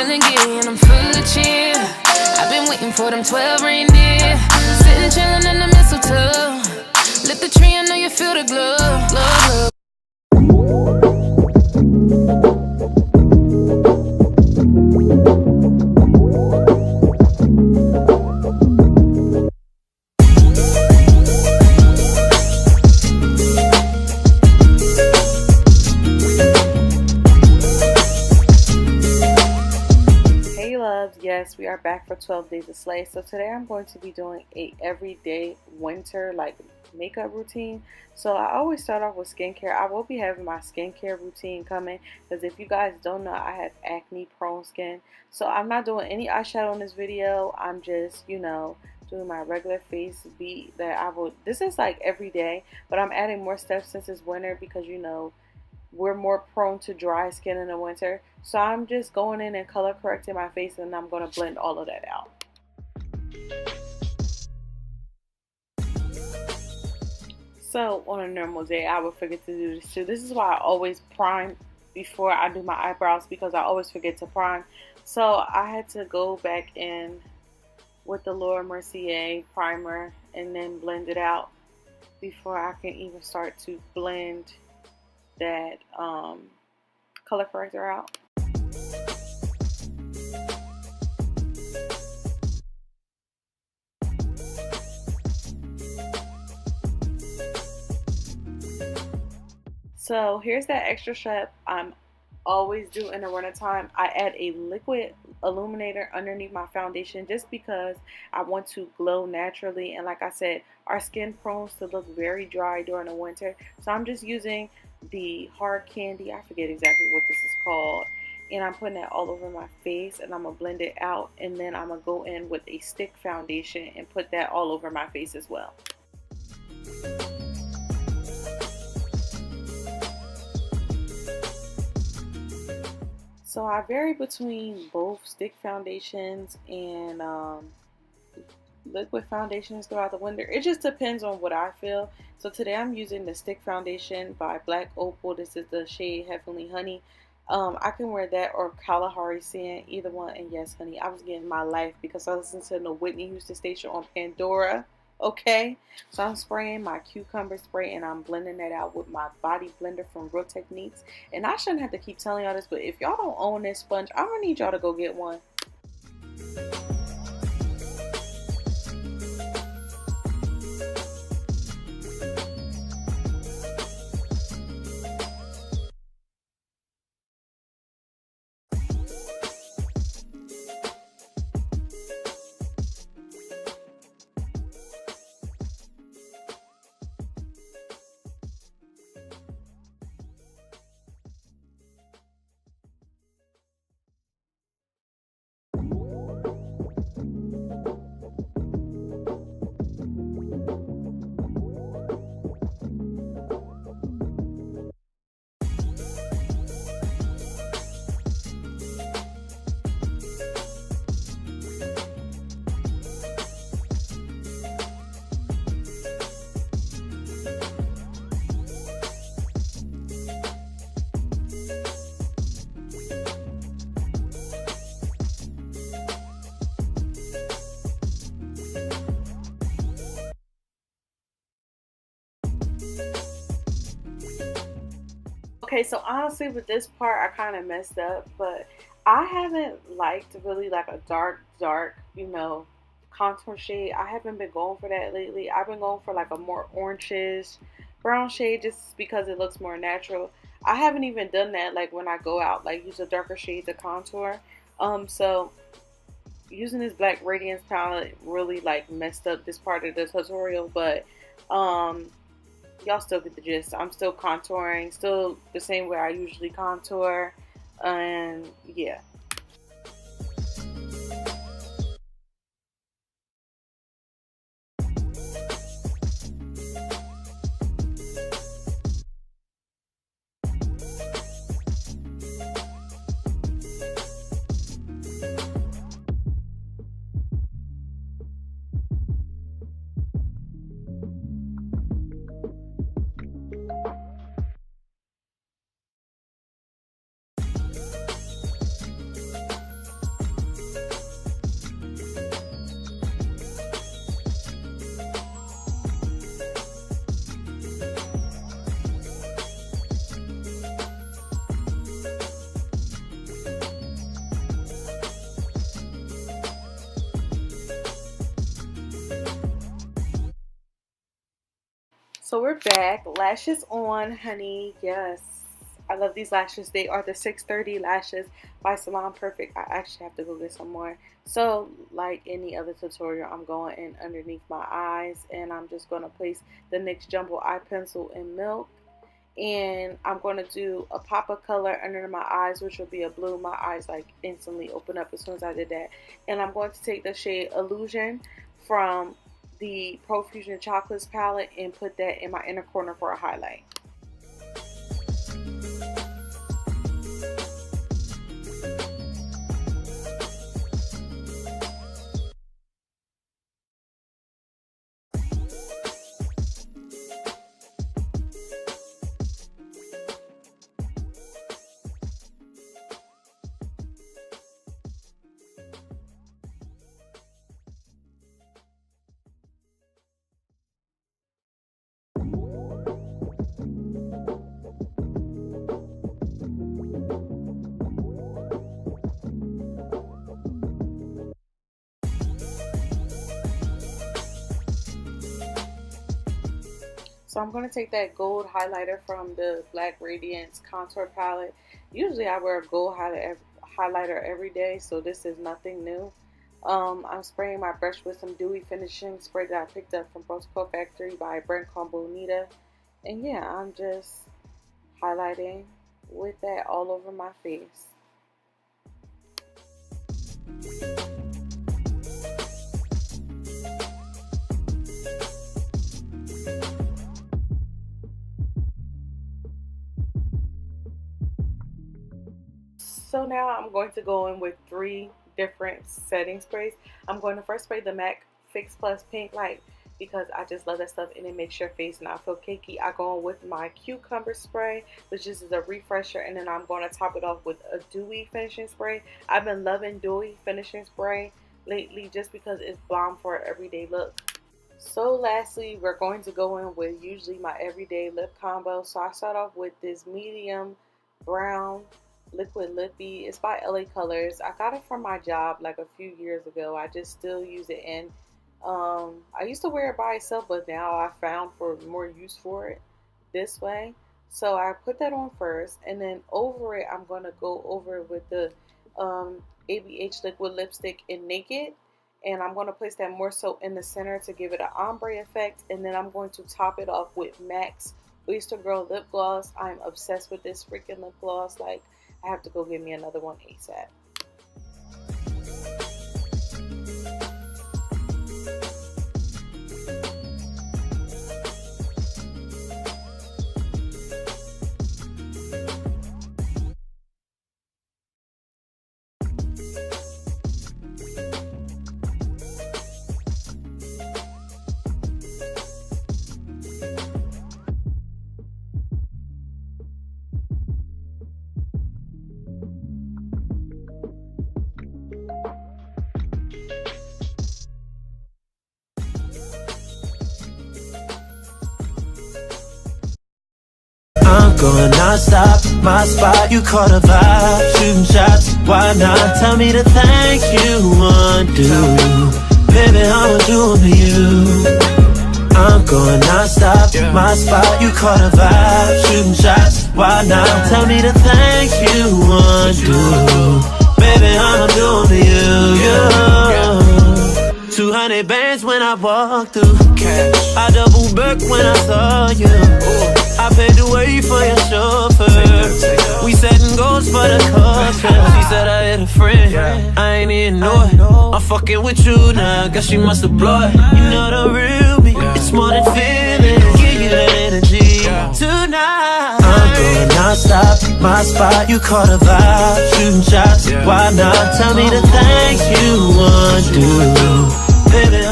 feeling giddy and I'm full of cheer. I've been waiting for them 12 reindeer, sitting chilling in the mistletoe. Lit the tree, I know you feel the glow, glow, glow. Yes, we are back for 12 Days of Slay. So today I'm going to be doing a everyday winter like makeup routine. So I always start off with skincare. I will be having my skincare routine coming because if you guys don't know, I have acne prone skin. So I'm not doing any eyeshadow in this video. I'm just, you know, doing my regular face beat that I will. This is like every day, but I'm adding more stuff since it's winter because, you know, we're more prone to dry skin in the winter. So I'm just going in and color correcting my face, and I'm going to blend all of that out. So on a normal day, I would forget to do this too. This is why I always prime before I do my eyebrows, because I always forget to prime. So I had to go back in with the Mercier primer and then blend it out before I can even start to blend that color corrector out. So here's that extra step I'm always do in the winter time. I add a liquid illuminator underneath my foundation just because I want to glow naturally, and like I said, our skin prone to look very dry during the winter. So I'm just using the hard candy, I forget exactly what this is called, and I'm putting that all over my face, and I'm gonna blend it out, and then I'm gonna go in with a stick foundation and put that all over my face as well. So I vary between both stick foundations and liquid foundations throughout the winter. It just depends on what I feel. So today I'm using the stick foundation by Black Opal. This is the shade Heavenly Honey. I can wear that or Kalahari Sand, either one. And yes, honey, I was getting my life because I listened to the Whitney Houston station on Pandora. Okay, so I'm spraying my cucumber spray and I'm blending that out with my body blender from Real Techniques. And I shouldn't have to keep telling y'all this, but if y'all don't own this sponge, I'm gonna need y'all to go get one. Okay, so honestly with this part I kind of messed up, but I haven't liked really like a dark, you know, contour shade. I haven't been going for that lately. I've been going for like a more orangish brown shade just because it looks more natural. I haven't even done that like when I go out, like use a darker shade to contour. So using this black Radiance palette really like messed up this part of the tutorial, but y'all still get the gist. I'm still contouring, still the same way I usually contour, and yeah. So we're back. Lashes on, honey. Yes. I love these lashes. They are the 630 lashes by Salon Perfect. I actually have to go get some more. So like any other tutorial, I'm going in underneath my eyes and I'm just going to place the NYX Jumbo Eye Pencil in Milk. And I'm going to do a pop of color under my eyes, which will be a blue. My eyes like instantly open up as soon as I did that. And I'm going to take the shade Illusion from the Profusion Chocolates palette and put that in my inner corner for a highlight. So I'm going to take that gold highlighter from the Black Radiance contour palette. Usually I wear a gold highlighter every day, so this is nothing new. I'm spraying my brush with some Dewy finishing spray that I picked up from Protocol Factory by a brand called Bonita. And yeah, I'm just highlighting with that all over my face. So now I'm going to go in with 3 different setting sprays. I'm going to first spray the MAC Fix Pinklite because I just love that stuff and it makes your face not feel cakey. I go in with my Cucumber spray, which is a refresher, and then I'm going to top it off with a Dewy finishing spray. I've been loving Dewy finishing spray lately just because it's bomb for an everyday look. So lastly, we're going to go in with usually my everyday lip combo. So I start off with this medium brown liquid lippy. It's by LA Colors. I got it from my job like a few years ago. I just still use it, and I used to wear it by itself, but now I found for more use for it this way. So I put that on first, and then over it I'm going to go over with the ABH liquid lipstick in Naked, and I'm going to place that more so in the center to give it an ombre effect, and then I'm going to top it off with MAC's Oyster Girl lip gloss. I'm obsessed with this freaking lip gloss. Like, I have to go get me another one ASAP. Going non-stop, my spot, you caught a vibe. Shooting shots, why not? Tell me the things you undo. Baby, I'ma do them to you. I'm going non-stop, my spot, you caught a vibe. Shooting shots, why not? Tell me the things you undo. Baby, I'ma do them to you. 200 bands when I walk through. I double back when I saw you. I paid the way for your chauffeur. We setting goals for the culture. She said I had a friend, I ain't even know it. I'm fucking with you now, guess she must have blown it. You know the real me, it's more than feeling. Give you that energy tonight. I'm going non-stop, my spot, you caught a vibe. Shooting shots, why not? Tell me the things you want to do. Baby,